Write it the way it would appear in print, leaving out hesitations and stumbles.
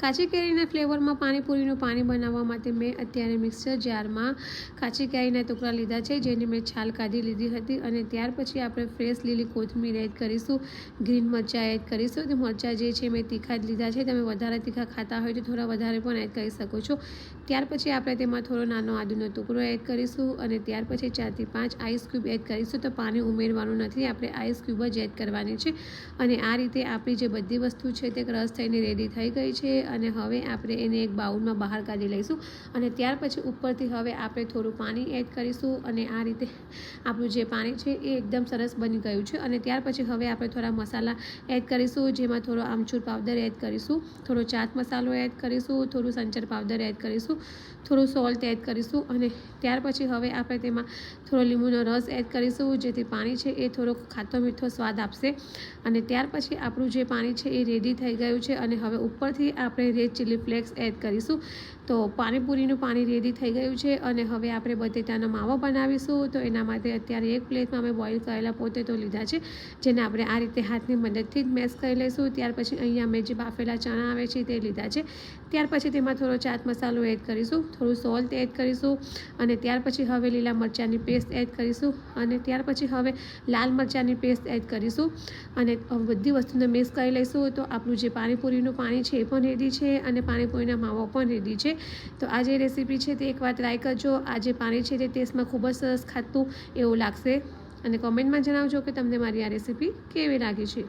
કાચી કેરીના ફ્લેવરમાં પાણીપુરીનું પાણી બનાવવા માટે મેં અત્યારે મિક્સર જારમાં કાચી કેરીના ટુકડા લીધા છે, જેની મેં છાલ કાઢી લીધી હતી. અને ત્યાર પછી આપણે ફ્રેશ લીલી કોથમીર એડ કરીશું, ગ્રીન મરચાં એડ કરીશું. તો મરચાં જે છે મેં તીખા જ લીધા છે, તમે વધારે તીખા ખાતા હોય તો થોડા વધારે પણ એડ કરી શકો છો. ત્યાર પછી આપણે તેમાં થોડો નાનો આદુનો ટુકડો એડ કરીશું અને ત્યાર પછી 4 થી 5 આઈસ ક્યુબ એડ કરીશું. તો પાણી ઉમેરવાનું નથી, આપણે આઈસ ક્યુબ જ એડ કરવાની છે. અને આ રીતે આપણી જે બધી વસ્તુ છે તે ક્રશ થઈને રેડી થઈ ગઈ છે. અને હવે આપણે એને એક બાઉલમાં બહાર કાઢી લઈશું અને ત્યાર પછી ઉપરથી હવે આપણે થોડું પાણી એડ કરીશું. અને આ રીતે આપણું જે પાણી છે એ એકદમ સરસ બની ગયું છે. અને ત્યાર પછી હવે આપણે થોડા મસાલા એડ કરીશું, જેમાં થોડો આમચૂર પાવડર એડ કરીશું, થોડો ચાટ મસાલો એડ કરીશું, થોડું સંચર પાવડર એડ કરીશું, થોડું સોલ્ટ એડ કરીશું. અને ત્યાર પછી હવે આપણે તેમાં થોડો લીંબુનો રસ એડ કરીશું, જેથી પાણી છે એ થોડો ખાટો મીઠો સ્વાદ આપશે. અને ત્યાર પછી આપણું જે પાણી છે એ રેડી થઈ ગયું છે. અને હવે ઉપરથી આપણે રેડ ચીલી ફ્લેક્સ એડ કરીશું. તો પાણીપુરીનું પાણી રેડી થઈ ગયું છે. અને હવે આપણે બટેટાનો માવો બનાવીશું. તો એના માટે અત્યારે એક પ્લેટમાં અમે બોઇલ કરેલા પોટેટો લીધા છે, જેને આપણે આ રીતે હાથની મદદથી જ મેશ કરી લઈશું. ત્યાર પછી અહીંયા મેં જે બાફેલા ચણા આવે છે તે લીધા છે. ત્યાર પછી તેમાં થોડો ચાટ મસાલો એડ કરીશું, થોડું સોલ્ટ એડ કરીશું. અને ત્યાર પછી હવે લીલા મરચાંની પેસ્ટ એડ કરીશું. અને ત્યાર પછી હવે લાલ મરચાંની પેસ્ટ એડ કરીશું. અને બધી વસ્તુને મિક્સ કરી લઈશું. તો આપણું જે પાણીપુરીનું પાણી છે એ પણ રેડી છે અને પાણીપુરીના માવો પણ રેડી છે. તો આ જે રેસીપી છે તે એકવાર ટ્રાય કરજો. આ જે પાણી છે તે ટેસ્ટમાં ખૂબ જ સરસ ખાતું એવું લાગશે. અને કોમેન્ટમાં જણાવજો કે તમને મારી આ રેસીપી કેવી લાગી છે.